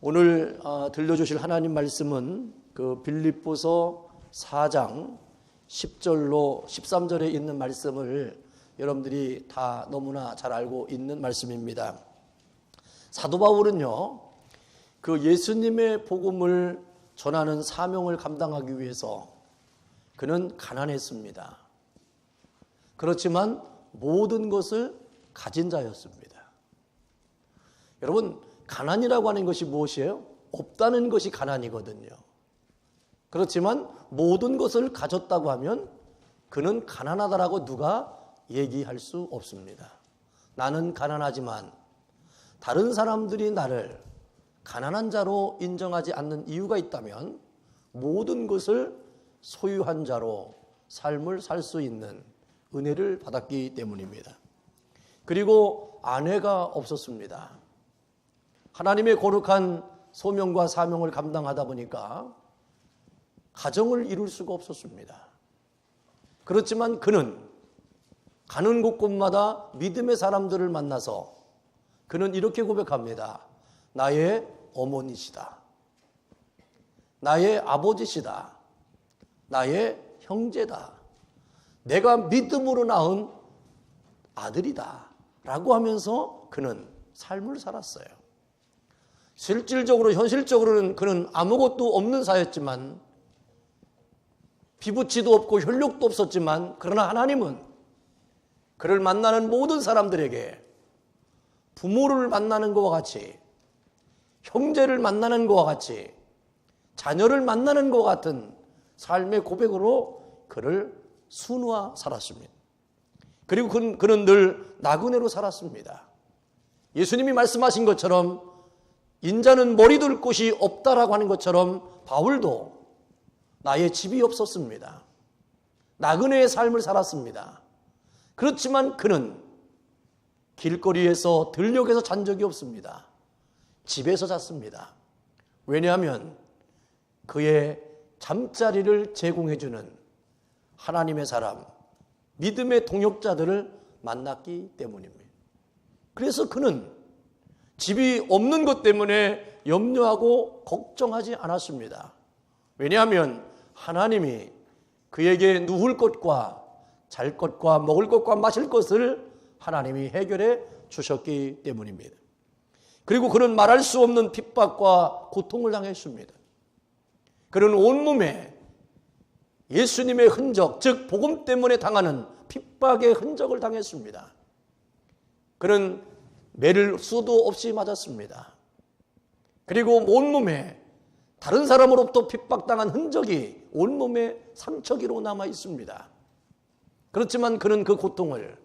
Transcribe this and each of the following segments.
오늘 들려주실 하나님 말씀은 그 빌립보서 4장 10절로 13절에 있는 말씀을 여러분들이 다 너무나 잘 알고 있는 말씀입니다. 사도 바울은요, 그 예수님의 복음을 전하는 사명을 감당하기 위해서 그는 가난했습니다. 그렇지만 모든 것을 가진 자였습니다. 여러분, 가난이라고 하는 것이 무엇이에요? 없다는 것이 가난이거든요. 그렇지만 모든 것을 가졌다고 하면 그는 가난하다라고 누가 얘기할 수 없습니다. 나는 가난하지만 다른 사람들이 나를 가난한 자로 인정하지 않는 이유가 있다면 모든 것을 소유한 자로 삶을 살 수 있는 은혜를 받았기 때문입니다. 그리고 아내가 없었습니다. 하나님의 거룩한 소명과 사명을 감당하다 보니까 가정을 이룰 수가 없었습니다. 그렇지만 그는 가는 곳곳마다 믿음의 사람들을 만나서 그는 이렇게 고백합니다. 나의 어머니시다. 나의 아버지시다. 나의 형제다. 내가 믿음으로 낳은 아들이다. 라고 하면서 그는 삶을 살았어요. 실질적으로, 현실적으로는 그는 아무것도 없는 사였지만, 피부치도 없고 혈육도 없었지만, 그러나 하나님은 그를 만나는 모든 사람들에게 부모를 만나는 것과 같이, 형제를 만나는 것과 같이, 자녀를 만나는 것과 같은 삶의 고백으로 그를 순화 살았습니다. 그리고 그는 늘 나그네로 살았습니다. 예수님이 말씀하신 것처럼 인자는 머리 둘 곳이 없다라고 하는 것처럼 바울도 나의 집이 없었습니다. 나그네의 삶을 살았습니다. 그렇지만 그는 길거리에서 들녘에서 잔 적이 없습니다. 집에서 잤습니다. 왜냐하면 그의 잠자리를 제공해주는 하나님의 사람, 믿음의 동역자들을 만났기 때문입니다. 그래서 그는 집이 없는 것 때문에 염려하고 걱정하지 않았습니다. 왜냐하면 하나님이 그에게 누울 것과 잘 것과 먹을 것과 마실 것을 하나님이 해결해 주셨기 때문입니다. 그리고 그는 말할 수 없는 핍박과 고통을 당했습니다. 그는 온몸에 예수님의 흔적, 즉 복음 때문에 당하는 핍박의 흔적을 당했습니다. 그는 매를 수도 없이 맞았습니다. 그리고 온몸에 다른 사람으로부터 핍박당한 흔적이 온몸에 상처기로 남아 있습니다. 그렇지만 그는 그 고통을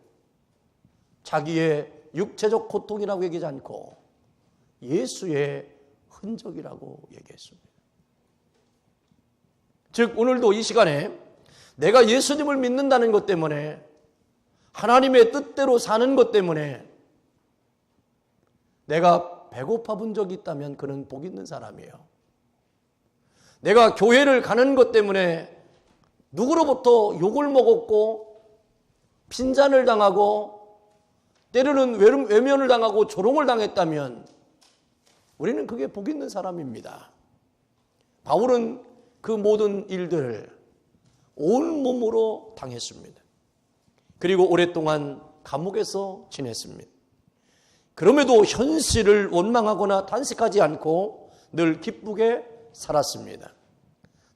자기의 육체적 고통이라고 얘기하지 않고 예수의 흔적이라고 얘기했습니다. 즉 오늘도 이 시간에 내가 예수님을 믿는다는 것 때문에, 하나님의 뜻대로 사는 것 때문에 내가 배고파 본 적이 있다면 그는 복 있는 사람이에요. 내가 교회를 가는 것 때문에 누구로부터 욕을 먹었고 핀잔을 당하고 때로는 외면을 당하고 조롱을 당했다면 우리는 그게 복 있는 사람입니다. 바울은 그 모든 일들을 온몸으로 당했습니다. 그리고 오랫동안 감옥에서 지냈습니다. 그럼에도 현실을 원망하거나 탄식하지 않고 늘 기쁘게 살았습니다.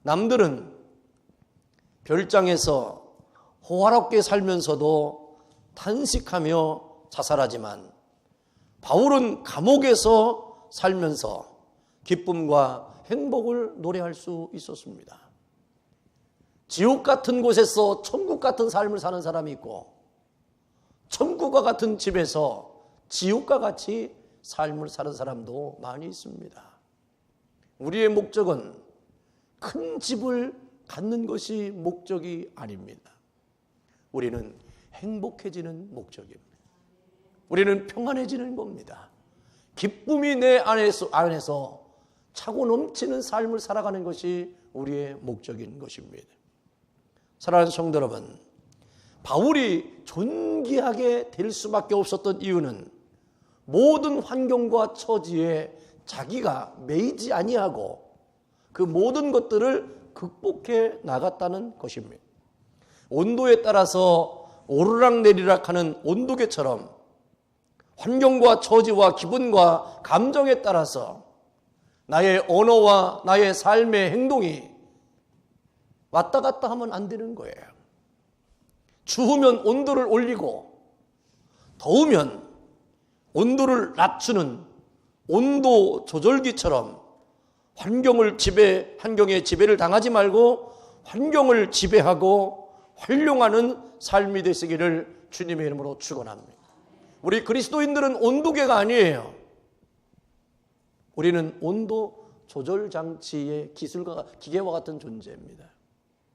남들은 별장에서 호화롭게 살면서도 탄식하며 자살하지만 바울은 감옥에서 살면서 기쁨과 행복을 노래할 수 있었습니다. 지옥 같은 곳에서 천국 같은 삶을 사는 사람이 있고, 천국과 같은 집에서 지옥과 같이 삶을 사는 사람도 많이 있습니다. 우리의 목적은 큰 집을 갖는 것이 목적이 아닙니다. 우리는 행복해지는 목적입니다. 우리는 평안해지는 겁니다. 기쁨이 내 안에서 차고 넘치는 삶을 살아가는 것이 우리의 목적인 것입니다. 사랑하는 성도 여러분, 바울이 존귀하게 될 수밖에 없었던 이유는 모든 환경과 처지에 자기가 매이지 아니하고 그 모든 것들을 극복해 나갔다는 것입니다. 온도에 따라서 오르락내리락 하는 온도계처럼 환경과 처지와 기분과 감정에 따라서 나의 언어와 나의 삶의 행동이 왔다 갔다 하면 안 되는 거예요. 추우면 온도를 올리고 더우면 온도를 낮추는 온도 조절기처럼 환경의 지배를 당하지 말고 환경을 지배하고 활용하는 삶이 되시기를 주님의 이름으로 축원합니다. 우리 그리스도인들은 온도계가 아니에요. 우리는 온도 조절 장치의 기계와 같은 존재입니다.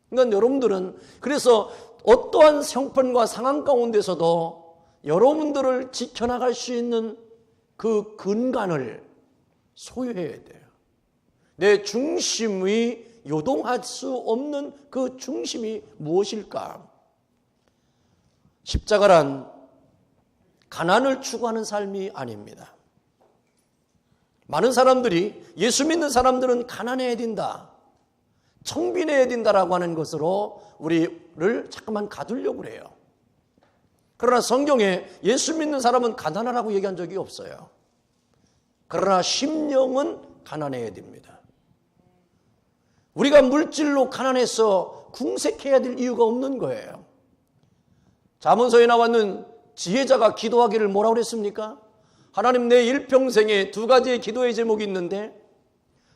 그러니까 여러분들은 그래서 어떠한 형편과 상황 가운데서도 여러분들을 지켜나갈 수 있는 그 근간을 소유해야 돼요. 내 중심이 요동할 수 없는 그 중심이 무엇일까? 십자가란 가난을 추구하는 삶이 아닙니다. 많은 사람들이 예수 믿는 사람들은 가난해야 된다, 청빈해야 된다라고 하는 것으로 우리를 자꾸만 가두려고 해요. 그러나 성경에 예수 믿는 사람은 가난하라고 얘기한 적이 없어요. 그러나 심령은 가난해야 됩니다. 우리가 물질로 가난해서 궁색해야 될 이유가 없는 거예요. 잠언서에 나왔는 지혜자가 기도하기를 뭐라고 그랬습니까? 하나님, 내 일평생에 두 가지의 기도의 제목이 있는데,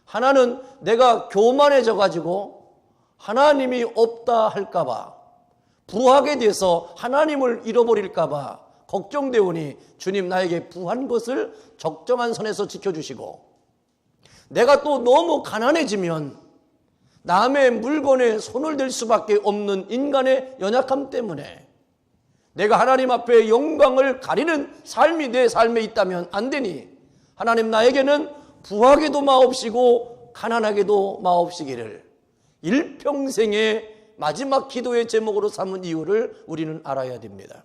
하나는 내가 교만해져 가지고 하나님이 없다 할까 봐, 부하게 돼서 하나님을 잃어버릴까 봐 걱정되오니 주님, 나에게 부한 것을 적정한 선에서 지켜주시고, 내가 또 너무 가난해지면 남의 물건에 손을 댈 수밖에 없는 인간의 연약함 때문에 내가 하나님 앞에 영광을 가리는 삶이 내 삶에 있다면 안 되니, 하나님, 나에게는 부하게도 마옵시고 가난하게도 마옵시기를 일평생의 마지막 기도의 제목으로 삼은 이유를 우리는 알아야 됩니다.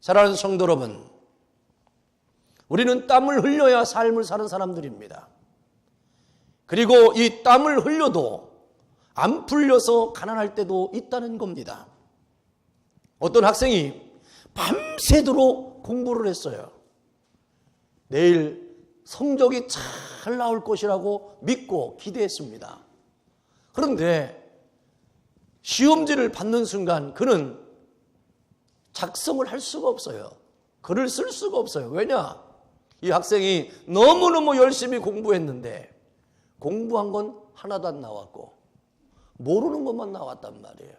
사랑하는 성도 여러분, 우리는 땀을 흘려야 삶을 사는 사람들입니다. 그리고 이 땀을 흘려도 안 풀려서 가난할 때도 있다는 겁니다. 어떤 학생이 밤새도록 공부를 했어요. 내일 성적이 잘 나올 것이라고 믿고 기대했습니다. 그런데 시험지를 받는 순간 그는 작성을 할 수가 없어요. 글을 쓸 수가 없어요. 왜냐? 이 학생이 너무너무 열심히 공부했는데 공부한 건 하나도 안 나왔고 모르는 것만 나왔단 말이에요.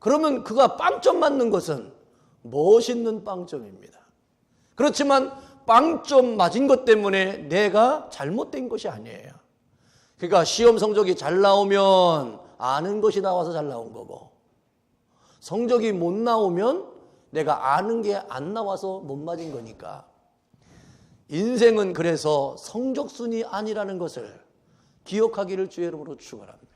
그러면 그가 빵점 맞는 것은 멋있는 빵점입니다. 그렇지만 빵점 맞은 것 때문에 내가 잘못된 것이 아니에요. 그러니까 시험 성적이 잘 나오면 아는 것이 나와서 잘 나온 거고, 성적이 못 나오면 내가 아는 게 안 나와서 못 맞은 거니까, 인생은 그래서 성적순이 아니라는 것을 기억하기를 주의 이름으로 축원합니다.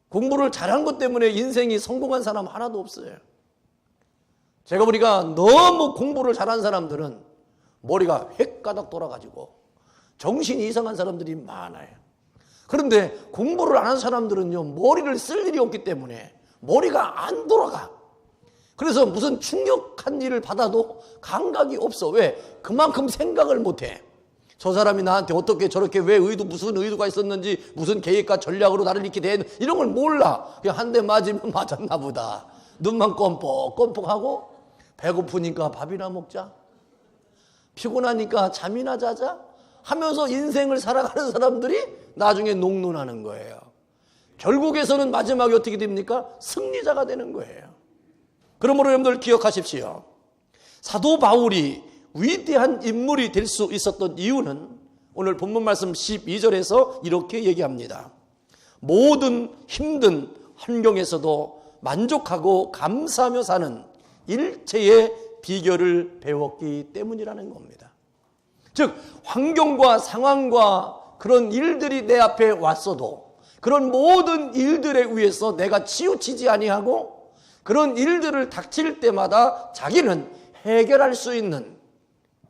공부를 잘한 것 때문에 인생이 성공한 사람 하나도 없어요. 제가 보니까 너무 공부를 잘한 사람들은 머리가 획가닥 돌아가지고 정신이 이상한 사람들이 많아요. 그런데 공부를 안 한 사람들은요, 머리를 쓸 일이 없기 때문에 머리가 안 돌아가. 그래서 무슨 충격한 일을 받아도 감각이 없어. 왜? 그만큼 생각을 못해. 저 사람이 나한테 어떻게 저렇게 왜 무슨 의도가 있었는지, 무슨 계획과 전략으로 나를 이렇게 대했는지 이런 걸 몰라. 그냥 한 대 맞으면 맞았나 보다. 눈만 껌뻑껌뻑하고, 배고프니까 밥이나 먹자, 피곤하니까 잠이나 자자 하면서 인생을 살아가는 사람들이 나중에 녹론하는 거예요. 결국에서는 마지막에 어떻게 됩니까? 승리자가 되는 거예요. 그러므로 여러분들 기억하십시오. 사도 바울이 위대한 인물이 될 수 있었던 이유는 오늘 본문 말씀 12절에서 이렇게 얘기합니다. 모든 힘든 환경에서도 만족하고 감사하며 사는 일체의 비결을 배웠기 때문이라는 겁니다. 즉, 환경과 상황과 그런 일들이 내 앞에 왔어도 그런 모든 일들에 의해서 내가 치우치지 아니하고 그런 일들을 닥칠 때마다 자기는 해결할 수 있는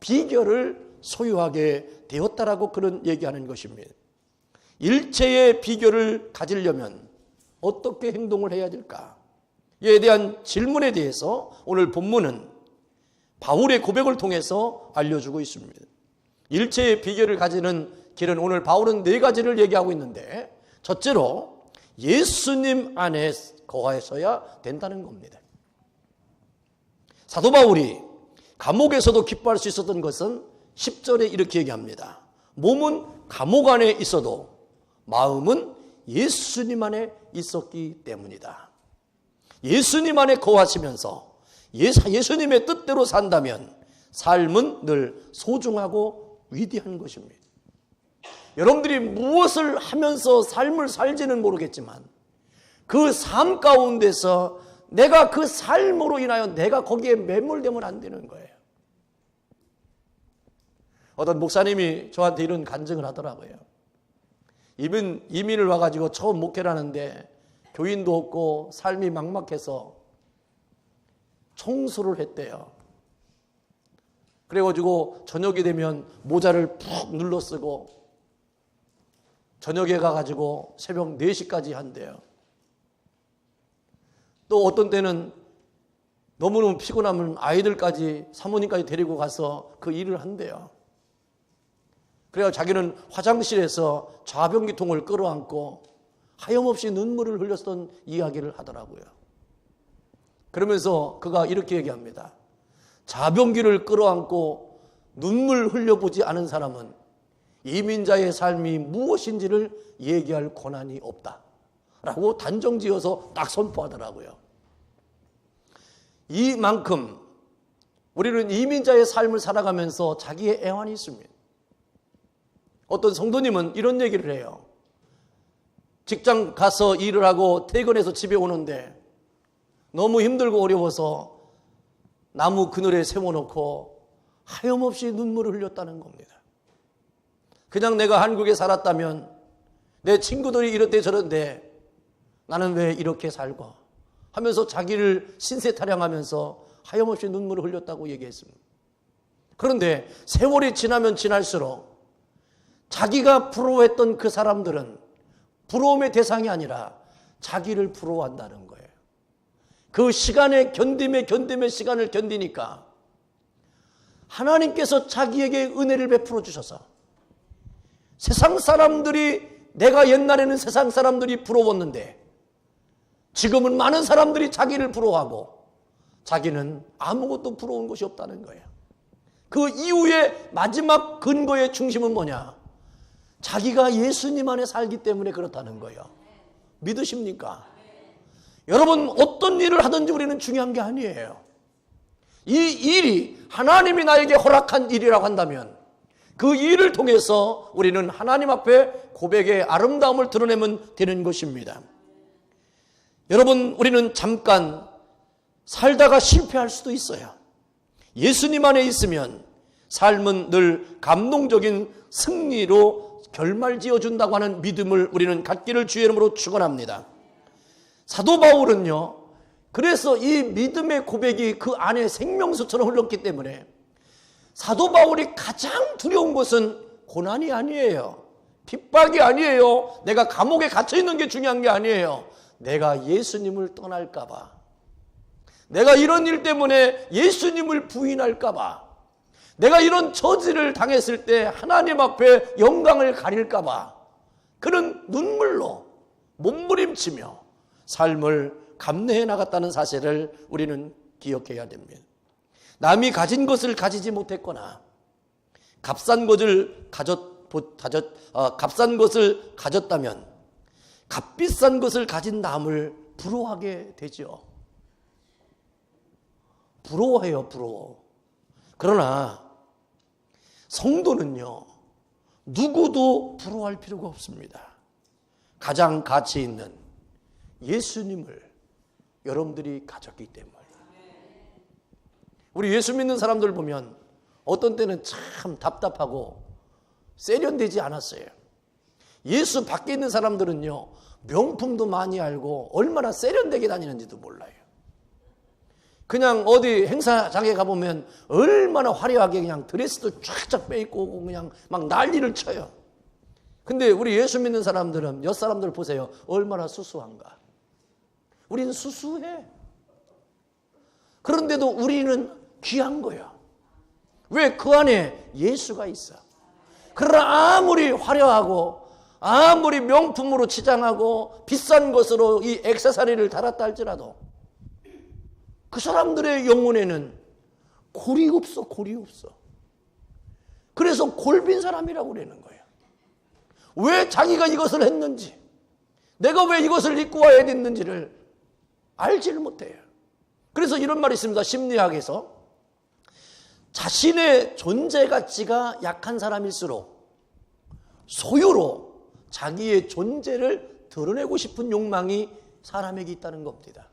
비결을 소유하게 되었다라고 그런 얘기하는 것입니다. 일체의 비결을 가지려면 어떻게 행동을 해야 될까? 이에 대한 질문에 대해서 오늘 본문은 바울의 고백을 통해서 알려주고 있습니다. 일체의 비결을 가지는 길은 오늘 바울은 4가지를 얘기하고 있는데, 첫째로 예수님 안에 거하셔야 된다는 겁니다. 사도 바울이 감옥에서도 기뻐할 수 있었던 것은 10절에 이렇게 얘기합니다. 몸은 감옥 안에 있어도 마음은 예수님 안에 있었기 때문이다. 예수님 안에 거하시면서 예수님의 뜻대로 산다면 삶은 늘 소중하고 위대한 것입니다. 여러분들이 무엇을 하면서 삶을 살지는 모르겠지만 그 삶 가운데서 내가 그 삶으로 인하여 내가 거기에 매몰되면 안 되는 거예요. 어떤 목사님이 저한테 이런 간증을 하더라고요. 이민을 와가지고 처음 목회를 하는데 교인도 없고 삶이 막막해서 청소를 했대요. 그래가지고 저녁이 되면 모자를 푹 눌러 쓰고 저녁에 가가지고 새벽 4시까지 한대요. 또 어떤 때는 너무너무 피곤하면 아이들까지 사모님까지 데리고 가서 그 일을 한대요. 그래야 자기는 화장실에서 좌변기통을 끌어안고 하염없이 눈물을 흘렸던 이야기를 하더라고요. 그러면서 그가 이렇게 얘기합니다. 자변기를 끌어안고 눈물 흘려보지 않은 사람은 이민자의 삶이 무엇인지를 얘기할 권한이 없다 라고 단정지어서 딱 선포하더라고요. 이만큼 우리는 이민자의 삶을 살아가면서 자기의 애환이 있습니다. 어떤 성도님은 이런 얘기를 해요. 직장 가서 일을 하고 퇴근해서 집에 오는데 너무 힘들고 어려워서 나무 그늘에 세워놓고 하염없이 눈물을 흘렸다는 겁니다. 그냥 내가 한국에 살았다면 내 친구들이 이렇대 저런데 나는 왜 이렇게 살고 하면서 자기를 신세타령하면서 하염없이 눈물을 흘렸다고 얘기했습니다. 그런데 세월이 지나면 지날수록 자기가 부러워했던 그 사람들은 부러움의 대상이 아니라 자기를 부러워한다는 거예요. 그 시간의 견딤의 시간을 견디니까 하나님께서 자기에게 은혜를 베풀어 주셔서 세상 사람들이, 내가 옛날에는 세상 사람들이 부러웠는데 지금은 많은 사람들이 자기를 부러워하고 자기는 아무것도 부러운 것이 없다는 거예요. 그 이후에 마지막 근거의 중심은 뭐냐? 자기가 예수님 안에 살기 때문에 그렇다는 거예요. 믿으십니까? 여러분, 어떤 일을 하든지 우리는 중요한 게 아니에요. 이 일이 하나님이 나에게 허락한 일이라고 한다면 그 일을 통해서 우리는 하나님 앞에 고백의 아름다움을 드러내면 되는 것입니다. 여러분, 우리는 잠깐 살다가 실패할 수도 있어요. 예수님 안에 있으면 삶은 늘 감동적인 승리로 결말지어준다고 하는 믿음을 우리는 갖기를 주의 이름으로 축원합니다. 사도 바울은요, 그래서 이 믿음의 고백이 그 안에 생명수처럼 흘렀기 때문에 사도 바울이 가장 두려운 것은 고난이 아니에요. 핍박이 아니에요. 내가 감옥에 갇혀있는 게 중요한 게 아니에요. 내가 예수님을 떠날까 봐, 내가 이런 일 때문에 예수님을 부인할까 봐, 내가 이런 저지를 당했을 때 하나님 앞에 영광을 가릴까 봐 그런 눈물로 몸부림치며 삶을 감내해 나갔다는 사실을 우리는 기억해야 됩니다. 남이 가진 것을 가지지 못했거나 값싼 것을 가졌다면 값비싼 것을 가진 남을 부러워하게 되죠. 부러워해요, 부러워. 그러나 성도는요, 누구도 부러워할 필요가 없습니다. 가장 가치 있는 예수님을 여러분들이 가졌기 때문에. 우리 예수 믿는 사람들 보면 어떤 때는 참 답답하고 세련되지 않았어요. 예수 밖에 있는 사람들은요, 명품도 많이 알고 얼마나 세련되게 다니는지도 몰라요. 그냥 어디 행사장에 가보면 얼마나 화려하게 그냥 드레스도 쫙쫙 빼입고 오고 그냥 막 난리를 쳐요. 근데 우리 예수 믿는 사람들은, 옆 사람들 보세요. 얼마나 수수한가. 우리는 수수해. 그런데도 우리는 귀한 거야. 왜? 그 안에 예수가 있어. 그러나 아무리 화려하고 아무리 명품으로 치장하고 비싼 것으로 이 액세서리를 달았다 할지라도 그 사람들의 영혼에는 골이 없어, 골이 없어. 그래서 골빈 사람이라고 그러는 거예요. 왜 자기가 이것을 했는지, 내가 왜 이것을 입고 와야 됐는지를 알지를 못해요. 그래서 이런 말이 있습니다. 심리학에서 자신의 존재 가치가 약한 사람일수록 소유로 자기의 존재를 드러내고 싶은 욕망이 사람에게 있다는 겁니다.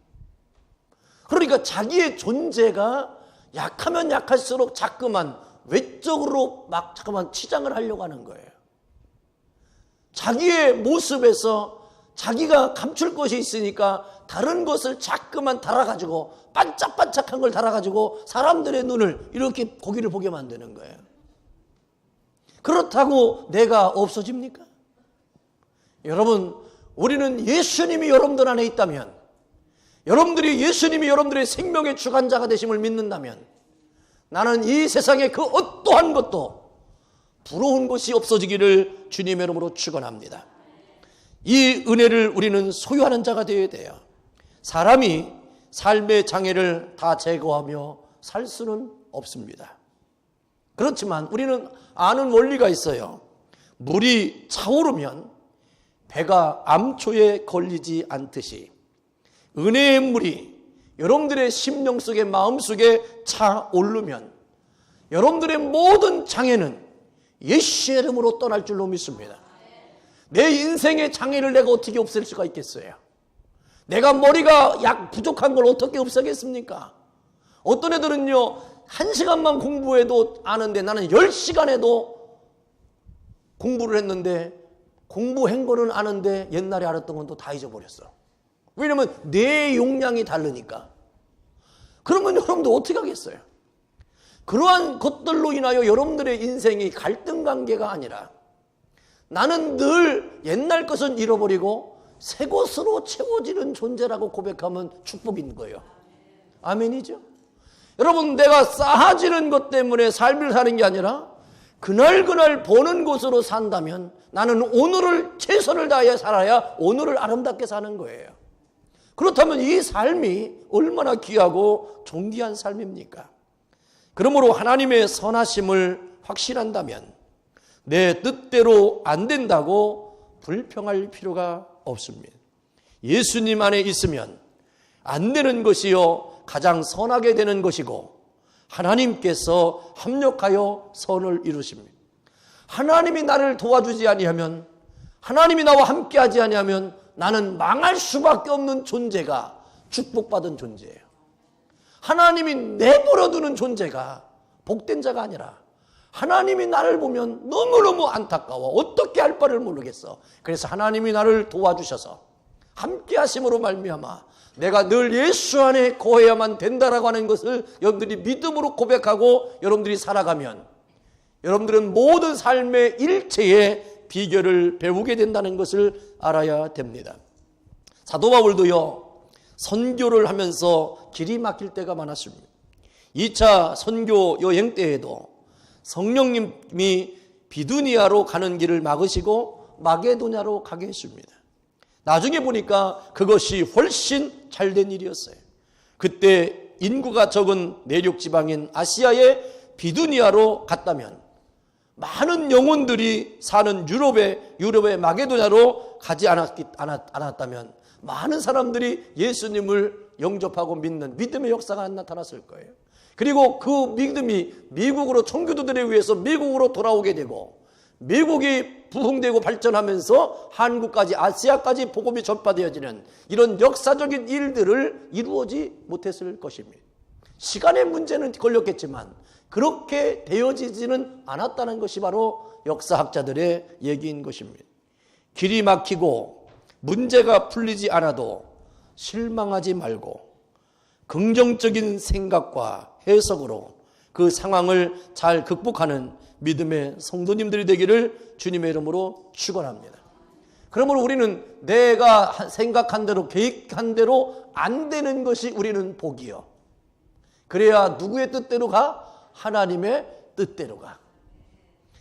그러니까 자기의 존재가 약하면 약할수록 자꾸만 외적으로 막 자꾸만 치장을 하려고 하는 거예요. 자기의 모습에서 자기가 감출 것이 있으니까 다른 것을 자꾸만 달아가지고 반짝반짝한 걸 달아가지고 사람들의 눈을 이렇게 고기를 보게 만드는 거예요. 그렇다고 내가 없어집니까? 여러분, 우리는 예수님이 여러분들 안에 있다면, 여러분들이 예수님이 여러분들의 생명의 주관자가 되심을 믿는다면 나는 이 세상에 그 어떠한 것도 부러운 것이 없어지기를 주님의 이름으로 축원합니다. 이 은혜를 우리는 소유하는 자가 되어야 돼요. 사람이 삶의 장애를 다 제거하며 살 수는 없습니다. 그렇지만 우리는 아는 원리가 있어요. 물이 차오르면 배가 암초에 걸리지 않듯이 은혜의 물이 여러분들의 심령 속에, 마음 속에 차오르면 여러분들의 모든 장애는 예수의 이름으로 떠날 줄로 믿습니다. 내 인생의 장애를 내가 어떻게 없앨 수가 있겠어요? 내가 머리가 부족한 걸 어떻게 없애겠습니까? 어떤 애들은요 1시간만 공부해도 아는데 나는 10시간 해도 공부를 했는데 공부한 거는 아는데 옛날에 알았던 건 또 다 잊어버렸어. 왜냐면 내 용량이 다르니까. 그러면 여러분들 어떻게 하겠어요? 그러한 것들로 인하여 여러분들의 인생이 갈등 관계가 아니라 나는 늘 옛날 것은 잃어버리고 새 것으로 채워지는 존재라고 고백하면 축복인 거예요. 아멘이죠? 여러분, 내가 쌓아지는 것 때문에 삶을 사는 게 아니라 그날 버는 것으로 산다면 나는 오늘을 최선을 다해 살아야 오늘을 아름답게 사는 거예요. 그렇다면 이 삶이 얼마나 귀하고 존귀한 삶입니까? 그러므로 하나님의 선하심을 확신한다면 내 뜻대로 안 된다고 불평할 필요가 없습니다. 예수님 안에 있으면 안 되는 것이요 가장 선하게 되는 것이고 하나님께서 합력하여 선을 이루십니다. 하나님이 나를 도와주지 아니하면, 하나님이 나와 함께하지 아니하면 나는 망할 수밖에 없는 존재가 축복받은 존재예요. 하나님이 내버려두는 존재가 복된 자가 아니라 하나님이 나를 보면 너무너무 안타까워 어떻게 할 바를 모르겠어. 그래서 하나님이 나를 도와주셔서 함께 하심으로 말미암아 내가 늘 예수 안에 거해야만 된다라고 하는 것을 여러분들이 믿음으로 고백하고 여러분들이 살아가면 여러분들은 모든 삶의 일체의 비결을 배우게 된다는 것을 알아야 됩니다. 사도 바울도요 선교를 하면서 길이 막힐 때가 많았습니다. 2차 선교 여행 때에도 성령님이 비두니아로 가는 길을 막으시고 마게도냐로 가게 했습니다. 나중에 보니까 그것이 훨씬 잘된 일이었어요. 그때 인구가 적은 내륙 지방인 아시아의 비두니아로 갔다면 많은 영혼들이 사는 유럽의 마게도냐로 가지 않았다면 많은 사람들이 예수님을 영접하고 믿는 믿음의 역사가 나타났을 거예요. 그리고 그 믿음이 미국으로 청교도들에 의해서 미국으로 돌아오게 되고 미국이 부흥되고 발전하면서 한국까지 아시아까지 복음이 전파되어지는 이런 역사적인 일들을 이루어지 못했을 것입니다. 시간의 문제는 걸렸겠지만 그렇게 되어지지는 않았다는 것이 바로 역사학자들의 얘기인 것입니다. 길이 막히고 문제가 풀리지 않아도 실망하지 말고 긍정적인 생각과 해석으로 그 상황을 잘 극복하는 믿음의 성도님들이 되기를 주님의 이름으로 축원합니다. 그러므로 우리는 내가 생각한 대로 계획한 대로 안 되는 것이 우리는 복이요. 그래야 누구의 뜻대로 가? 하나님의 뜻대로 가.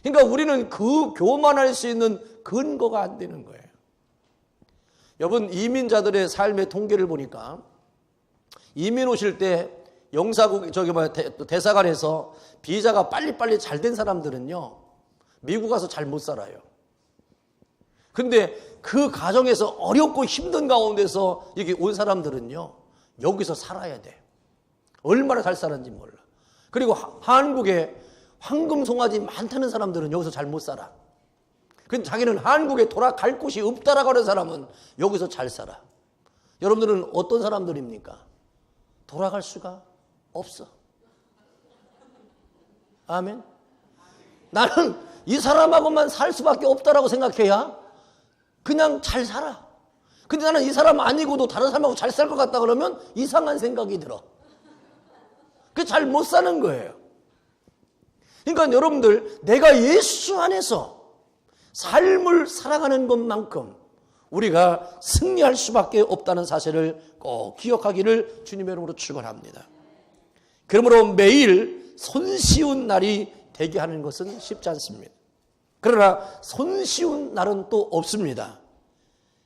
그러니까 우리는 그 교만할 수 있는 근거가 안 되는 거예요. 여러분, 이민자들의 삶의 통계를 보니까 이민 오실 때 대사관에서 비자가 빨리빨리 잘 된 사람들은요, 미국 가서 잘 못 살아요. 근데 그 가정에서 어렵고 힘든 가운데서 여기 온 사람들은요, 여기서 살아야 돼. 얼마나 잘 살았는지 몰라. 그리고 한국에 황금 송아지 많다는 사람들은 여기서 잘 못 살아. 근데 자기는 한국에 돌아갈 곳이 없다라고 하는 사람은 여기서 잘 살아. 여러분들은 어떤 사람들입니까? 돌아갈 수가 없어. 아멘. 나는 이 사람하고만 살 수밖에 없다라고 생각해야 그냥 잘 살아. 근데 나는 이 사람 아니고도 다른 사람하고 잘 살 것 같다 그러면 이상한 생각이 들어. 그게 잘 못 사는 거예요. 그러니까 여러분들, 내가 예수 안에서 삶을 살아가는 것만큼 우리가 승리할 수밖에 없다는 사실을 꼭 기억하기를 주님의 이름으로 축원합니다. 그러므로 매일 손쉬운 날이 되게 하는 것은 쉽지 않습니다. 그러나 손쉬운 날은 또 없습니다.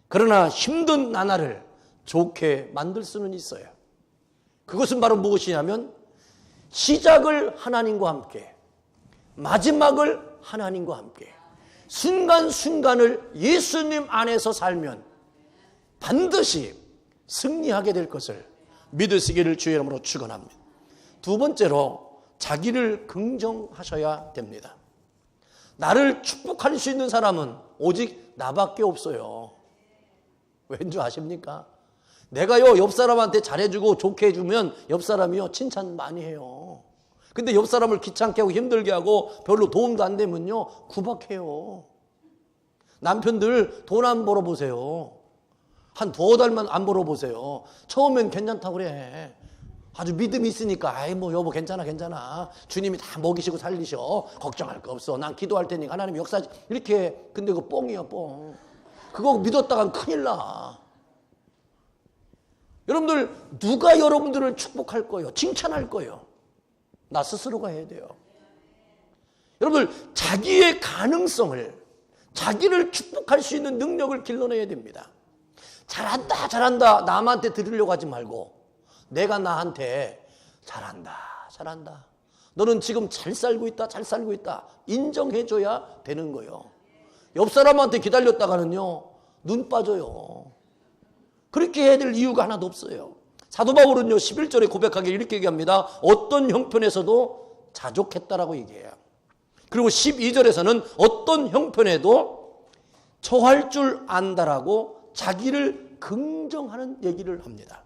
그러나 힘든 나날을 좋게 만들 수는 있어요. 그것은 바로 무엇이냐면 시작을 하나님과 함께, 마지막을 하나님과 함께, 순간순간을 예수님 안에서 살면 반드시 승리하게 될 것을 믿으시기를 주의 이름으로 축원합니다. 두 번째로, 자기를 긍정하셔야 됩니다. 나를 축복할 수 있는 사람은 오직 나밖에 없어요. 왠지 아십니까? 내가요, 옆 사람한테 잘해주고 좋게 해주면 옆 사람이요, 칭찬 많이 해요. 근데 옆 사람을 귀찮게 하고 힘들게 하고 별로 도움도 안 되면요, 구박해요. 남편들 돈 안 벌어보세요. 한 2달만 안 벌어보세요. 처음엔 괜찮다고 그래. 아주 믿음이 있으니까, 아이 뭐 여보 괜찮아. 주님이 다 먹이시고 살리셔. 걱정할 거 없어. 난 기도할 테니까 하나님 역사 이렇게. 근데 그거 뻥이야, 뻥. 그거 믿었다간 큰일 나. 여러분들, 누가 여러분들을 축복할 거예요? 칭찬할 거예요? 나 스스로가 해야 돼요. 여러분들, 자기의 가능성을, 자기를 축복할 수 있는 능력을 길러내야 됩니다. 잘한다 남한테 들으려고 하지 말고 내가 나한테 잘한다 너는 지금 잘 살고 있다 인정해줘야 되는 거예요. 옆 사람한테 기다렸다가는요, 눈 빠져요. 그렇게 해야 될 이유가 하나도 없어요. 사도 바울은요, 11절에 고백하기를 이렇게 얘기합니다. 어떤 형편에서도 자족했다라고 얘기해요. 그리고 12절에서는 어떤 형편에도 처할 줄 안다라고 자기를 긍정하는 얘기를 합니다.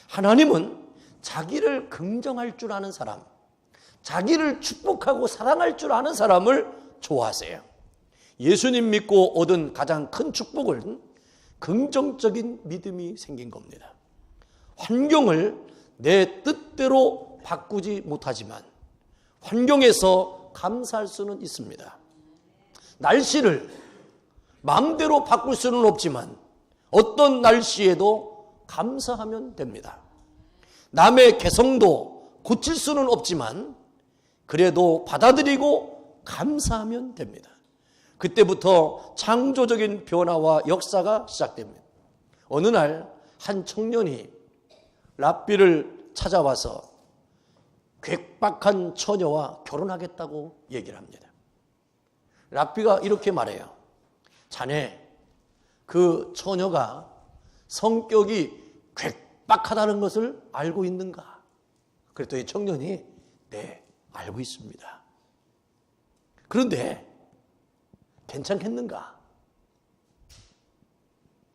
하나님은 자기를 긍정할 줄 아는 사람, 자기를 축복하고 사랑할 줄 아는 사람을 좋아하세요. 예수님 믿고 얻은 가장 큰 축복은 긍정적인 믿음이 생긴 겁니다. 환경을 내 뜻대로 바꾸지 못하지만 환경에서 감사할 수는 있습니다. 날씨를 마음대로 바꿀 수는 없지만 어떤 날씨에도 감사하면 됩니다. 남의 개성도 고칠 수는 없지만 그래도 받아들이고 감사하면 됩니다. 그때부터 창조적인 변화와 역사가 시작됩니다. 어느 날 한 청년이 랍비를 찾아와서 괴팍한 처녀와 결혼하겠다고 얘기를 합니다. 랍비가 이렇게 말해요. 자네, 그 처녀가 성격이 괴팍하다는 것을 알고 있는가? 그랬더니 청년이 네, 알고 있습니다. 그런데 괜찮겠는가?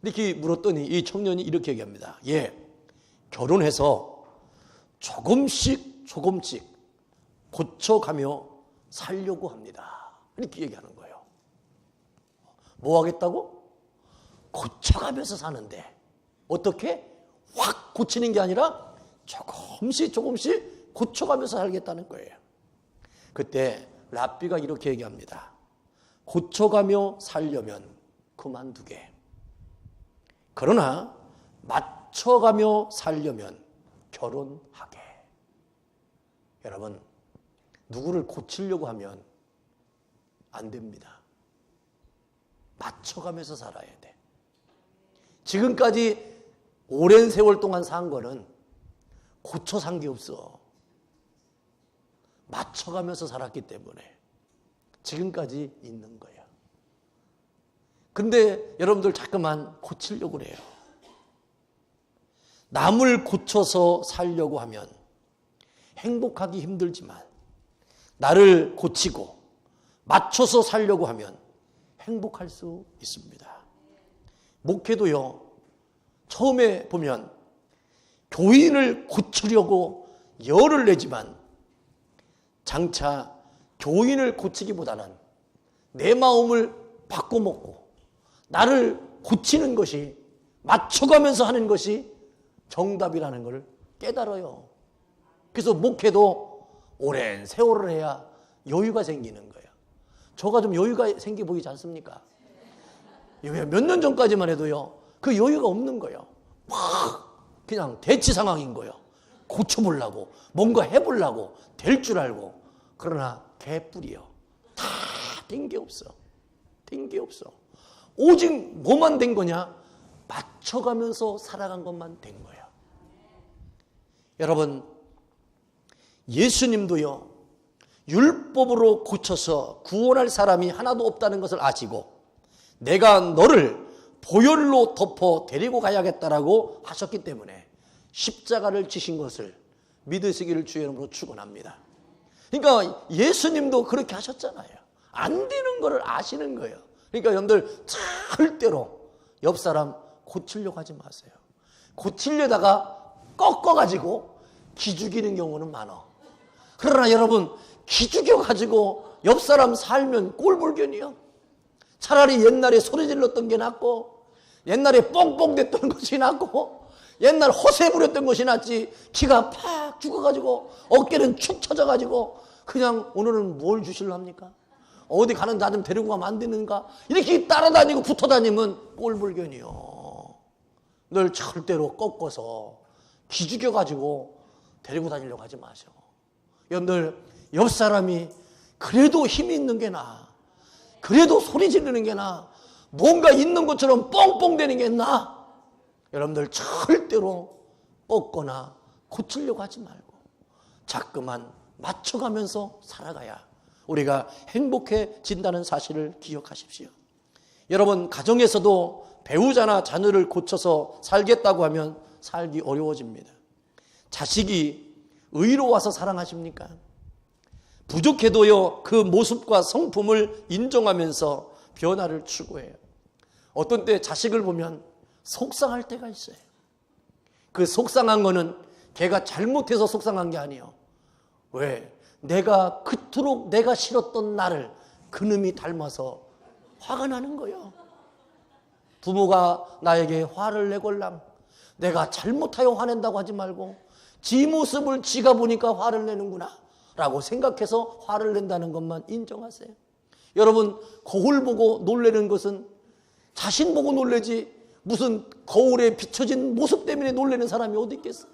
이렇게 물었더니 이 청년이 이렇게 얘기합니다. 예, 결혼해서 조금씩 고쳐가며 살려고 합니다. 이렇게 얘기하는 거예요. 뭐 하겠다고? 고쳐가면서 사는데 어떻게? 확 고치는 게 아니라 조금씩 고쳐가면서 살겠다는 거예요. 그때 랍비가 이렇게 얘기합니다. 고쳐가며 살려면 그만두게. 그러나 맞춰가며 살려면 결혼하게. 여러분, 누구를 고치려고 하면 안 됩니다. 맞춰가면서 살아야 돼. 지금까지 오랜 세월 동안 산 거는 고쳐 산 게 없어. 맞춰가면서 살았기 때문에 지금까지 있는 거예요. 근데 여러분들 자꾸만 고치려고 그래요. 남을 고쳐서 살려고 하면 행복하기 힘들지만 나를 고치고 맞춰서 살려고 하면 행복할 수 있습니다. 목회도요, 처음에 보면 교인을 고치려고 열을 내지만 장차 교인을 고치기보다는 내 마음을 바꿔먹고 나를 고치는 것이, 맞춰가면서 하는 것이 정답이라는 걸 깨달아요. 그래서 목회도 오랜 세월을 해야 여유가 생기는 거예요. 저가 좀 여유가 생겨 보이지 않습니까? 몇 년 전까지만 해도요, 그 여유가 없는 거예요. 막 그냥 대치 상황인 거예요. 고쳐보려고, 뭔가 해보려고, 될 줄 알고. 그러나 개뿔이요. 다 된 게 없어. 된 게 없어. 오직 뭐만 된 거냐? 맞춰가면서 살아간 것만 된 거예요. 여러분, 예수님도요, 율법으로 고쳐서 구원할 사람이 하나도 없다는 것을 아시고 내가 너를 보혈로 덮어 데리고 가야겠다라고 하셨기 때문에 십자가를 지신 것을 믿으시기를 주의 이름으로 축원합니다. 그러니까 예수님도 그렇게 하셨잖아요. 안 되는 것을 아시는 거예요. 그러니까 여러분들 절대로 옆 사람 고치려고 하지 마세요. 고치려다가 꺾어가지고 기죽이는 경우는 많아. 그러나 여러분, 기죽여가지고 옆 사람 살면 꼴불견이요. 차라리 옛날에 소리 질렀던 게 낫고, 옛날에 뻥뻥댔던 것이 낫고, 옛날 허세 부렸던 것이 낫지, 기가 팍 죽어가지고 어깨는 축 처져가지고 그냥 오늘은 뭘 주실랍 합니까? 어디 가는 나 좀 데리고 가면 안 되는가? 이렇게 따라다니고 붙어다니면 꼴불견이요. 늘 절대로 꺾어서 기죽여가지고 데리고 다니려고 하지 마세요. 여러분들, 옆 사람이 그래도 힘이 있는 게 나아. 그래도 소리 지르는 게 나아. 뭔가 있는 것처럼 뻥뻥대는 게 나아. 여러분들 절대로 꺾거나 고치려고 하지 말고 자꾸만 맞춰가면서 살아가야 우리가 행복해진다는 사실을 기억하십시오. 여러분, 가정에서도 배우자나 자녀를 고쳐서 살겠다고 하면 살기 어려워집니다. 자식이 의로 와서 사랑하십니까? 부족해도요, 그 모습과 성품을 인정하면서 변화를 추구해요. 어떤 때 자식을 보면 속상할 때가 있어요. 그 속상한 거는 걔가 잘못해서 속상한 게 아니에요. 왜? 내가 그토록 내가 싫었던 나를 그놈이 닮아서 화가 나는 거예요. 부모가 나에게 화를 내걸랑 내가 잘못하여 화낸다고 하지 말고 지 모습을 지가 보니까 화를 내는구나 라고 생각해서 화를 낸다는 것만 인정하세요. 여러분, 거울 보고 놀라는 것은 자신 보고 놀라지 무슨 거울에 비춰진 모습 때문에 놀라는 사람이 어디 있겠어요?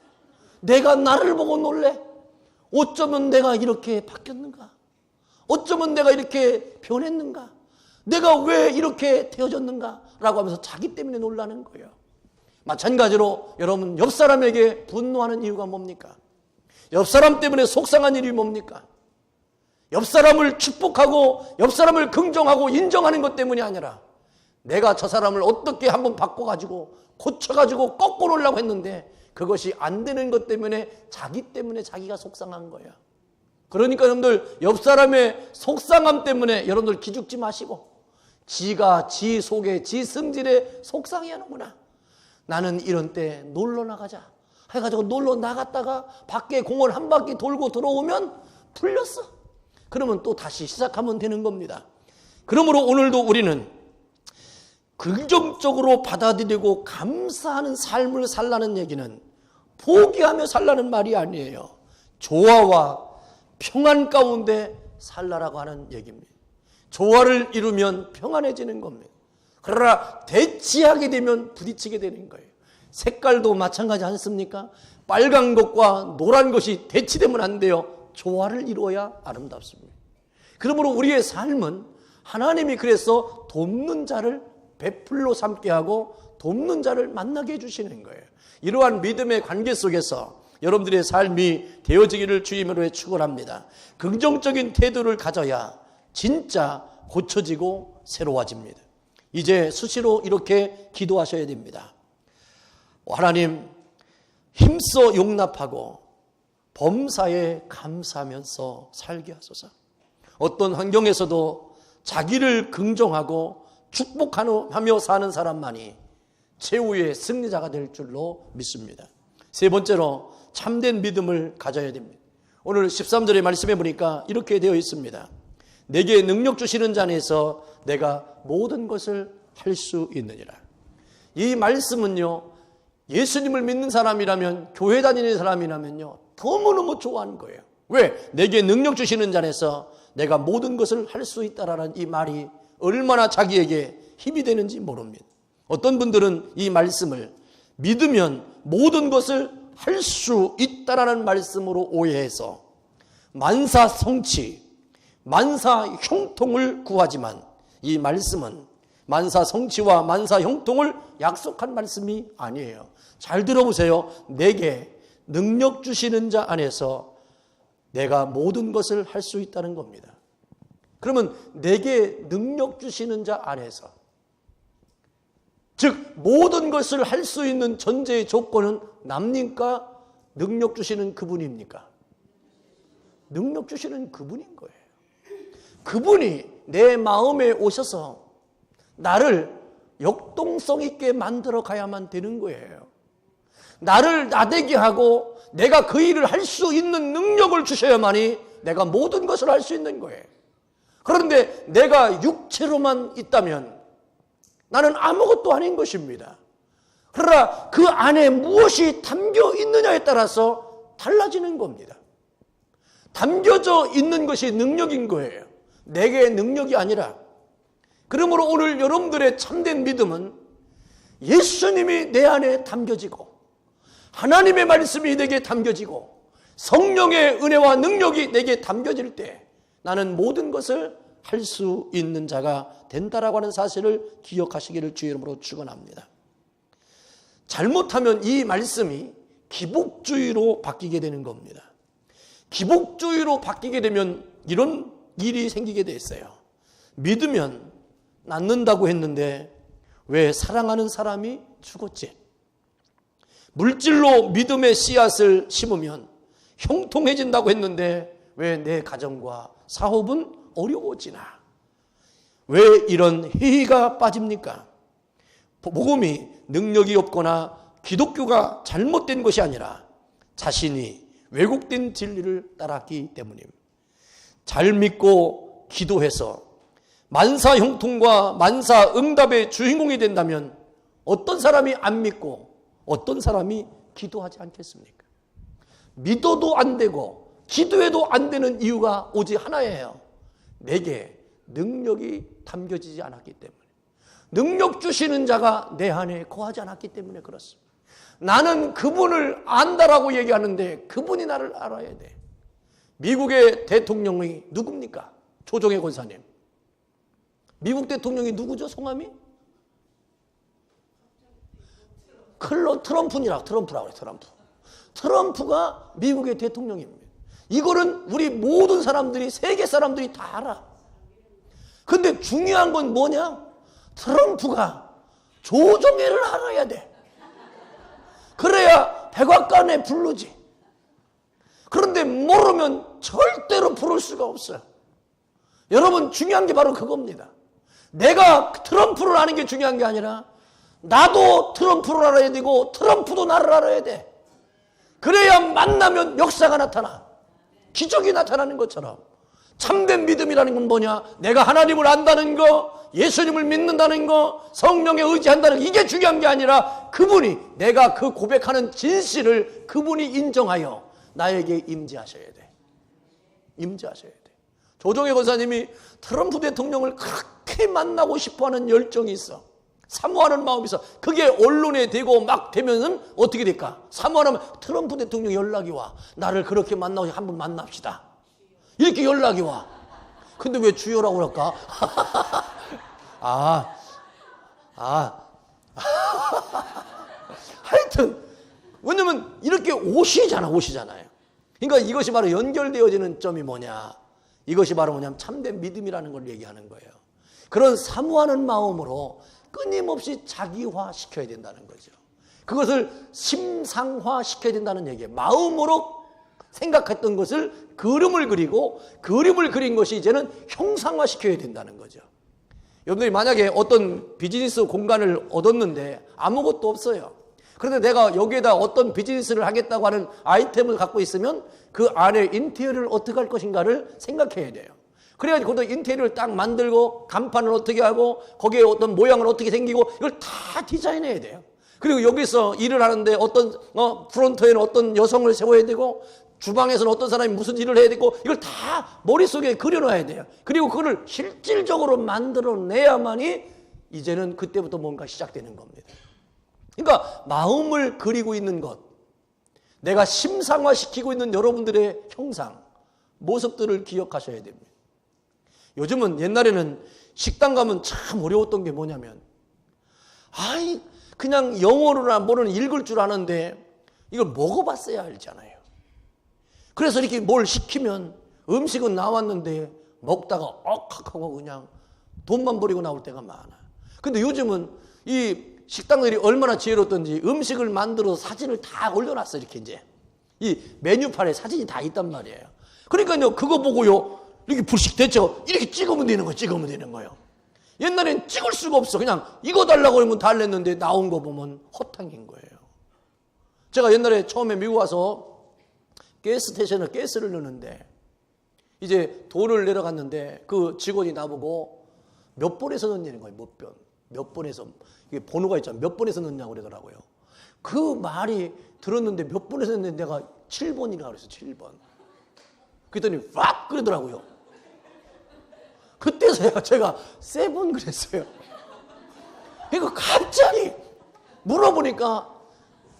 내가 나를 보고 놀래? 어쩌면 내가 이렇게 바뀌었는가? 어쩌면 내가 이렇게 변했는가? 내가 왜 이렇게 되어졌는가? 라고 하면서 자기 때문에 놀라는 거예요. 마찬가지로 여러분, 옆 사람에게 분노하는 이유가 뭡니까? 옆 사람 때문에 속상한 일이 뭡니까? 옆 사람을 축복하고 옆 사람을 긍정하고 인정하는 것 때문이 아니라 내가 저 사람을 어떻게 한번 바꿔가지고 고쳐가지고 꺾어 놓으려고 했는데 그것이 안 되는 것 때문에 자기 때문에 자기가 속상한 거야. 그러니까 여러분들, 옆 사람의 속상함 때문에 여러분들 기죽지 마시고 지가 지 속에 지 성질에 속상해 하는구나. 나는 이런 때 놀러 나가자 해가지고 놀러 나갔다가 밖에 공원 한 바퀴 돌고 들어오면 풀렸어. 그러면 또 다시 시작하면 되는 겁니다. 그러므로 오늘도 우리는 긍정적으로 받아들이고 감사하는 삶을 살라는 얘기는 포기하며 살라는 말이 아니에요. 조화와 평안 가운데 살라라고 하는 얘기입니다. 조화를 이루면 평안해지는 겁니다. 그러나 대치하게 되면 부딪히게 되는 거예요. 색깔도 마찬가지 않습니까? 빨간 것과 노란 것이 대치되면 안 돼요. 조화를 이루어야 아름답습니다. 그러므로 우리의 삶은 하나님이 그래서 돕는 자를 베풀로 삼게 하고 돕는 자를 만나게 해주시는 거예요. 이러한 믿음의 관계 속에서 여러분들의 삶이 되어지기를 주님으로 축원합니다. 긍정적인 태도를 가져야 진짜 고쳐지고 새로워집니다. 이제 수시로 이렇게 기도하셔야 됩니다. 하나님, 힘써 용납하고 범사에 감사하면서 살게 하소서. 어떤 환경에서도 자기를 긍정하고 축복하며 사는 사람만이 최후의 승리자가 될 줄로 믿습니다. 세 번째로 참된 믿음을 가져야 됩니다. 오늘 13절의 말씀해 보니까 이렇게 되어 있습니다. 내게 능력 주시는 자 안에서 내가 모든 것을 할 수 있느니라. 이 말씀은요, 예수님을 믿는 사람이라면, 교회 다니는 사람이라면요, 너무너무 좋아하는 거예요. 왜? 내게 능력 주시는 자 안에서 내가 모든 것을 할 수 있다라는 이 말이 얼마나 자기에게 힘이 되는지 모릅니다. 어떤 분들은 이 말씀을 믿으면 모든 것을 할 수 있다라는 말씀으로 오해해서 만사 성취, 만사 형통을 구하지만 이 말씀은 만사 성취와 만사 형통을 약속한 말씀이 아니에요. 잘 들어보세요. 내게 능력 주시는 자 안에서 내가 모든 것을 할 수 있다는 겁니다. 그러면 내게 능력 주시는 자 안에서, 즉 모든 것을 할 수 있는 전제의 조건은 남니까 능력 주시는 그분입니까? 능력 주시는 그분인 거예요. 그분이 내 마음에 오셔서 나를 역동성 있게 만들어 가야만 되는 거예요. 나를 나대게 하고 내가 그 일을 할 수 있는 능력을 주셔야만이 내가 모든 것을 할 수 있는 거예요. 그런데 내가 육체로만 있다면 나는 아무것도 아닌 것입니다. 그러나 그 안에 무엇이 담겨 있느냐에 따라서 달라지는 겁니다. 담겨져 있는 것이 능력인 거예요. 내게 능력이 아니라. 그러므로 오늘 여러분들의 참된 믿음은 예수님이 내 안에 담겨지고 하나님의 말씀이 내게 담겨지고 성령의 은혜와 능력이 내게 담겨질 때 나는 모든 것을 할 수 있는 자가 된다라고 하는 사실을 기억하시기를 주의 이름으로 축원합니다. 잘못하면 이 말씀이 기복주의로 바뀌게 되는 겁니다. 기복주의로 바뀌게 되면 이런 일이 생기게 돼 있어요. 믿으면 낫는다고 했는데 왜 사랑하는 사람이 죽었지? 물질로 믿음의 씨앗을 심으면 형통해진다고 했는데 왜 내 가정과 사업은 어려워지나? 왜 이런 회의가 빠집니까? 복음이 능력이 없거나 기독교가 잘못된 것이 아니라 자신이 왜곡된 진리를 따랐기 때문입니다. 잘 믿고 기도해서 만사 형통과 만사 응답의 주인공이 된다면 어떤 사람이 안 믿고 어떤 사람이 기도하지 않겠습니까? 믿어도 안 되고 기도해도 안 되는 이유가 오직 하나예요. 내게 능력이 담겨지지 않았기 때문에, 능력 주시는 자가 내 안에 거하지 않았기 때문에 그렇습니다. 나는 그분을 안다라고 얘기하는데 그분이 나를 알아야 돼. 미국의 대통령이 누굽니까? 조정혜 권사님. 미국 대통령이 누구죠? 성함이? 트럼프라고 그래요. 트럼프가 미국의 대통령입니다. 이거는 우리 모든 사람들이, 세계 사람들이 다 알아. 근데 중요한 건 뭐냐? 트럼프가 조정혜를 알아야 돼. 그래야 백악관에 부르지. 그런데 모르면 절대로 부를 수가 없어요. 여러분, 중요한 게 바로 그겁니다. 내가 트럼프를 아는 게 중요한 게 아니라 나도 트럼프를 알아야 되고 트럼프도 나를 알아야 돼. 그래야 만나면 역사가 나타나. 기적이 나타나는 것처럼 참된 믿음이라는 건 뭐냐? 내가 하나님을 안다는 거, 예수님을 믿는다는 거, 성령에 의지한다는 거, 이게 중요한 게 아니라 그분이, 내가 그 고백하는 진실을 그분이 인정하여 나에게 임재하셔야 돼. 임재하셔야 돼. 조정혜 권사님이 트럼프 대통령을 그렇게 만나고 싶어하는 열정이 있어. 사모하는 마음이 있어. 그게 언론에 되고 막 되면은 어떻게 될까? 사모하면 트럼프 대통령 연락이 와. 나를 그렇게 만나고 한번 만납시다. 이렇게 연락이 와. 근데 왜 주여라고 그럴까? 하여튼 왜냐면 이렇게 오시잖아요. 그러니까 이것이 바로 연결되어지는 점이 뭐냐? 이것이 바로 뭐냐면 참된 믿음이라는 걸 얘기하는 거예요. 그런 사모하는 마음으로 끊임없이 자기화 시켜야 된다는 거죠. 그것을 심상화 시켜야 된다는 얘기예요. 마음으로 생각했던 것을 그림을 그리고 그림을 그린 것이 이제는 형상화 시켜야 된다는 거죠. 여러분들이 만약에 어떤 비즈니스 공간을 얻었는데 아무것도 없어요. 그런데 내가 여기에다 어떤 비즈니스를 하겠다고 하는 아이템을 갖고 있으면 그 안에 인테리어를 어떻게 할 것인가를 생각해야 돼요. 그래가지고 그 인테리어를 딱 만들고 간판을 어떻게 하고 거기에 어떤 모양을 어떻게 생기고 이걸 다 디자인해야 돼요. 그리고 여기서 일을 하는데 어떤 프론트에는 어떤 여성을 세워야 되고 주방에서는 어떤 사람이 무슨 일을 해야 되고 이걸 다 머릿속에 그려놔야 돼요. 그리고 그걸 실질적으로 만들어내야만이 이제는 그때부터 뭔가 시작되는 겁니다. 그러니까 마음을 그리고 있는 것, 내가 심상화시키고 있는 여러분들의 형상, 모습들을 기억하셔야 됩니다. 요즘은 옛날에는 식당 가면 참 어려웠던 게 뭐냐면 그냥 영어로나 뭐는 읽을 줄 아는데 이걸 먹어봤어야 알잖아요. 그래서 이렇게 뭘 시키면 음식은 나왔는데 먹다가 억하고 그냥 돈만 버리고 나올 때가 많아. 근데 요즘은 이 식당들이 얼마나 지혜롭던지 음식을 만들어서 사진을 다 올려놨어. 이렇게 이제 이 메뉴판에 사진이 다 있단 말이에요. 그러니까요 그거 보고요 이렇게 불식 됐죠. 이렇게 찍으면 되는 거예요. 옛날엔 찍을 수가 없어. 그냥 이거 달라고 그러면 달랬는데 나온 거 보면 허탕인 거예요. 제가 옛날에 처음에 미국 와서 가스스테이션에 가스를 넣는데 이제 돈을 내려갔는데 그 직원이 나보고 몇 번에서 넣냐는 거예요. 몇 번에서. 이게 번호가 있잖아요. 몇 번에서 넣냐고 그러더라고요. 그 말이 들었는데 몇 번에서 넣는데 내가 7번이라고 그랬어요. 7번. 그랬더니 팍 그러더라고요. 그때서야 제가 7 그랬어요. 그러니까 갑자기 물어보니까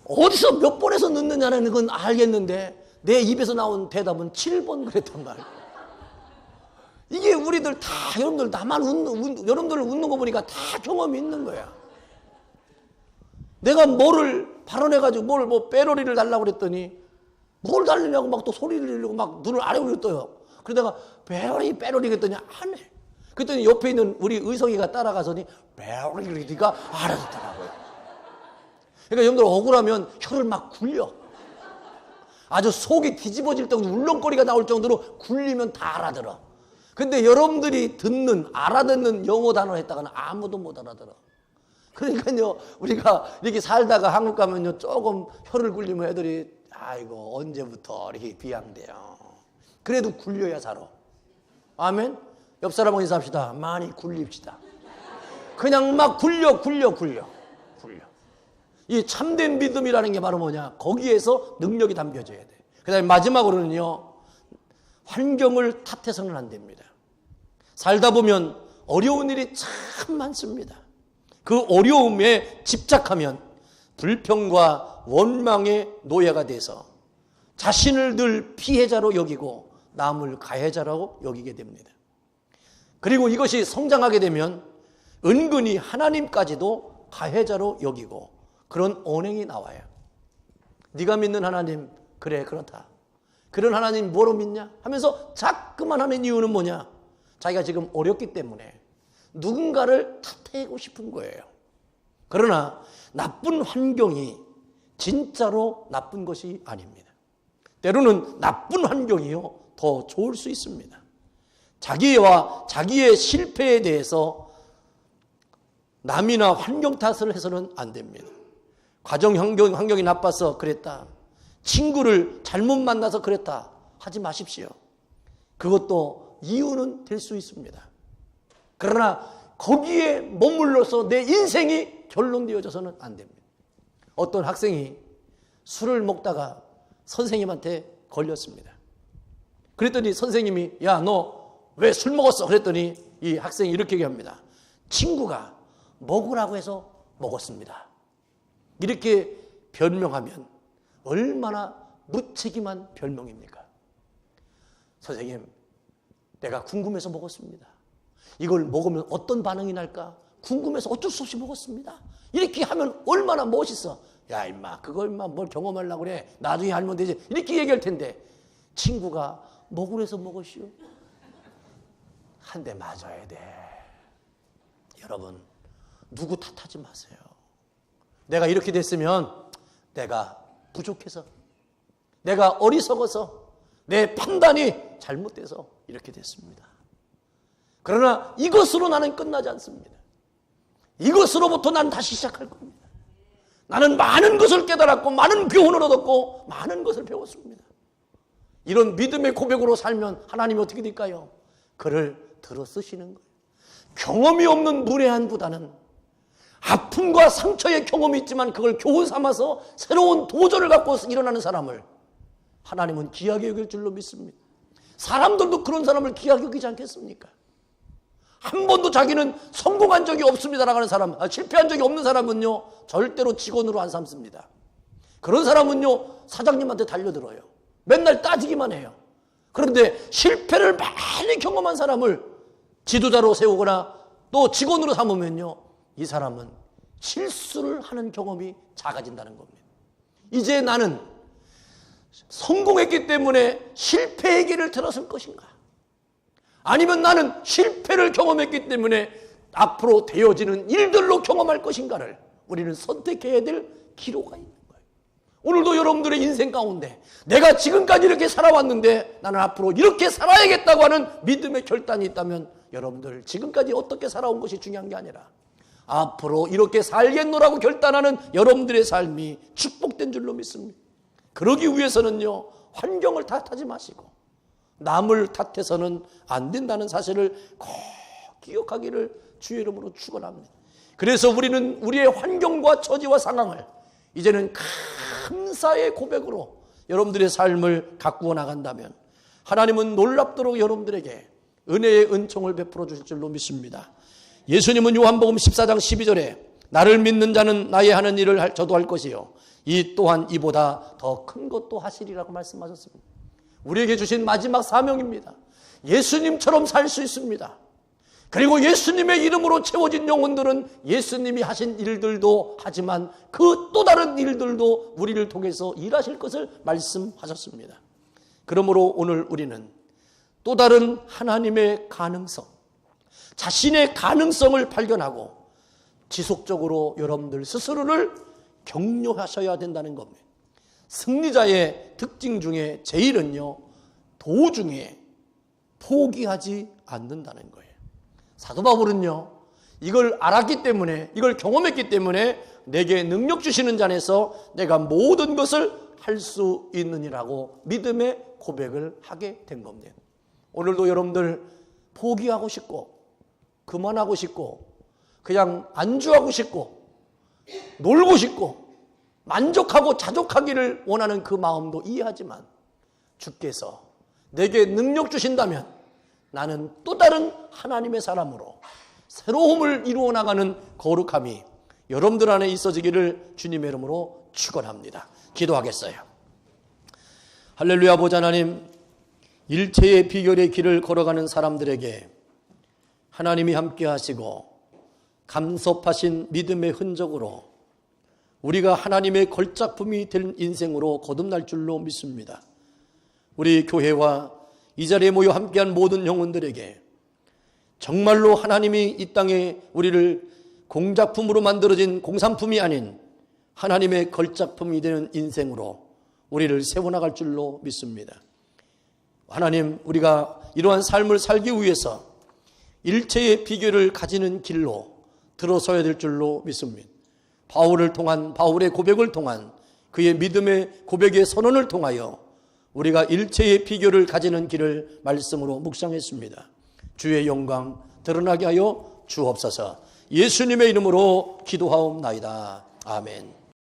어디서 몇 번에서 넣느냐는 건 알겠는데 내 입에서 나온 대답은 7번 그랬단 말이에요. 이게 우리들 다 여러분들 나만 여러분들 웃는 거 보니까 다 경험이 있는 거야. 내가 뭐를 발언해가지고 뭐 빼로리를 달라고 그랬더니 뭘 달리냐고 막 또 소리를 지르고 막 눈을 아래로 떠요. 그러다가 빼로리 그랬더니 안 해. 그랬더니 옆에 있는 우리 의성이가 따라가서니 빼로리 그러니까 알아듣더라고요. 그러니까 여러분들 억울하면 혀를 막 굴려. 아주 속이 뒤집어질 정도로 울렁거리가 나올 정도로 굴리면 다 알아들어. 근데 여러분들이 알아듣는 영어 단어 했다가는 아무도 못 알아들어. 그러니까요, 우리가 이렇게 살다가 한국 가면요, 조금 혀를 굴리면 애들이, 아이고, 언제부터 이렇게 비양돼요. 그래도 굴려야 살아. 아멘? 옆 사람하고 인사합시다. 많이 굴립시다. 그냥 막 굴려. 이 참된 믿음이라는 게 바로 뭐냐? 거기에서 능력이 담겨져야 돼. 그 다음에 마지막으로는요, 환경을 탓해서는 안 됩니다. 살다 보면 어려운 일이 참 많습니다. 그 어려움에 집착하면 불평과 원망의 노예가 돼서 자신을 늘 피해자로 여기고 남을 가해자라고 여기게 됩니다. 그리고 이것이 성장하게 되면 은근히 하나님까지도 가해자로 여기고 그런 언행이 나와요. 네가 믿는 하나님, 그래 그렇다. 그런 하나님 뭐로 믿냐? 하면서 자꾸만 하는 이유는 뭐냐? 자기가 지금 어렵기 때문에 누군가를 탓하고 싶은 거예요. 그러나 나쁜 환경이 진짜로 나쁜 것이 아닙니다. 때로는 나쁜 환경이요 더 좋을 수 있습니다. 자기의 실패에 대해서 남이나 환경 탓을 해서는 안 됩니다. 가정 환경이 나빠서 그랬다. 친구를 잘못 만나서 그랬다. 하지 마십시오. 그것도 이유는 될 수 있습니다. 그러나 거기에 머물러서 내 인생이 결론되어져서는 안 됩니다. 어떤 학생이 술을 먹다가 선생님한테 걸렸습니다. 그랬더니 선생님이 야, 너 왜 술 먹었어? 그랬더니 이 학생이 이렇게 얘기합니다. 친구가 먹으라고 해서 먹었습니다. 이렇게 변명하면 얼마나 무책임한 변명입니까? 선생님, 내가 궁금해서 먹었습니다. 이걸 먹으면 어떤 반응이 날까 궁금해서 어쩔 수 없이 먹었습니다. 이렇게 하면 얼마나 멋있어. 야, 임마, 그거 임마 뭘 경험하려고 그래. 나중에 알면 되지. 이렇게 얘기할 텐데 친구가 먹으래서 먹었시오. 한 대 맞아야 돼. 여러분, 누구 탓하지 마세요. 내가 이렇게 됐으면 내가 부족해서, 내가 어리석어서, 내 판단이 잘못돼서 이렇게 됐습니다. 그러나 이것으로 나는 끝나지 않습니다. 이것으로부터 난 다시 시작할 겁니다. 나는 많은 것을 깨달았고 많은 교훈을 얻었고 많은 것을 배웠습니다. 이런 믿음의 고백으로 살면 하나님이 어떻게 될까요? 그를 들어 쓰시는 거예요. 경험이 없는 무례한보다는 아픔과 상처의 경험이 있지만 그걸 교훈 삼아서 새로운 도전을 갖고 일어나는 사람을 하나님은 귀하게 여길 줄로 믿습니다. 사람들도 그런 사람을 귀하게 여기지 않겠습니까? 한 번도 자기는 성공한 적이 없습니다라고 하는 사람, 실패한 적이 없는 사람은요 절대로 직원으로 안 삼습니다. 그런 사람은요 사장님한테 달려들어요. 맨날 따지기만 해요. 그런데 실패를 많이 경험한 사람을 지도자로 세우거나 또 직원으로 삼으면요 이 사람은 실수를 하는 경험이 작아진다는 겁니다. 이제 나는 성공했기 때문에 실패의 길을 들었을 것인가? 아니면 나는 실패를 경험했기 때문에 앞으로 되어지는 일들로 경험할 것인가를 우리는 선택해야 될 기로가 있는 거예요. 오늘도 여러분들의 인생 가운데 내가 지금까지 이렇게 살아왔는데 나는 앞으로 이렇게 살아야겠다고 하는 믿음의 결단이 있다면 여러분들 지금까지 어떻게 살아온 것이 중요한 게 아니라 앞으로 이렇게 살겠노라고 결단하는 여러분들의 삶이 축복된 줄로 믿습니다. 그러기 위해서는요 환경을 탓하지 마시고 남을 탓해서는 안 된다는 사실을 꼭 기억하기를 주의 이름으로 축원합니다. 그래서 우리는 우리의 환경과 처지와 상황을 이제는 감사의 고백으로 여러분들의 삶을 가꾸어 나간다면 하나님은 놀랍도록 여러분들에게 은혜의 은총을 베풀어 주실 줄로 믿습니다. 예수님은 요한복음 14장 12절에 나를 믿는 자는 나의 하는 일을 저도 할 것이요 이 또한 이보다 더 큰 것도 하시리라고 말씀하셨습니다. 우리에게 주신 마지막 사명입니다. 예수님처럼 살 수 있습니다. 그리고 예수님의 이름으로 채워진 영혼들은 예수님이 하신 일들도 하지만 그 또 다른 일들도 우리를 통해서 일하실 것을 말씀하셨습니다. 그러므로 오늘 우리는 또 다른 하나님의 가능성, 자신의 가능성을 발견하고 지속적으로 여러분들 스스로를 격려하셔야 된다는 겁니다. 승리자의 특징 중에 제일은요, 도중에 포기하지 않는다는 거예요. 사도 바울은요, 이걸 알았기 때문에, 이걸 경험했기 때문에 내게 능력 주시는 자 안에서 내가 모든 것을 할 수 있느니라고 믿음의 고백을 하게 된 겁니다. 오늘도 여러분들 포기하고 싶고 그만하고 싶고 그냥 안주하고 싶고 놀고 싶고 만족하고 자족하기를 원하는 그 마음도 이해하지만 주께서 내게 능력 주신다면 나는 또 다른 하나님의 사람으로 새로움을 이루어 나가는 거룩함이 여러분들 안에 있어지기를 주님의 이름으로 축원합니다. 기도하겠어요. 할렐루야. 보좌 하나님, 일체의 비결의 길을 걸어가는 사람들에게 하나님이 함께 하시고 감섭하신 믿음의 흔적으로 우리가 하나님의 걸작품이 될 인생으로 거듭날 줄로 믿습니다. 우리 교회와 이 자리에 모여 함께한 모든 영혼들에게 정말로 하나님이 이 땅에 우리를 공작품으로 만들어진 공산품이 아닌 하나님의 걸작품이 되는 인생으로 우리를 세워나갈 줄로 믿습니다. 하나님, 우리가 이러한 삶을 살기 위해서 일체의 비결을 가지는 길로 들어서야 될 줄로 믿습니다. 바울을 통한, 바울의 고백을 통한 그의 믿음의 고백의 선언을 통하여 우리가 일체의 비교를 가지는 길을 말씀으로 묵상했습니다. 주의 영광 드러나게 하여 주옵소서. 예수님의 이름으로 기도하옵나이다. 아멘.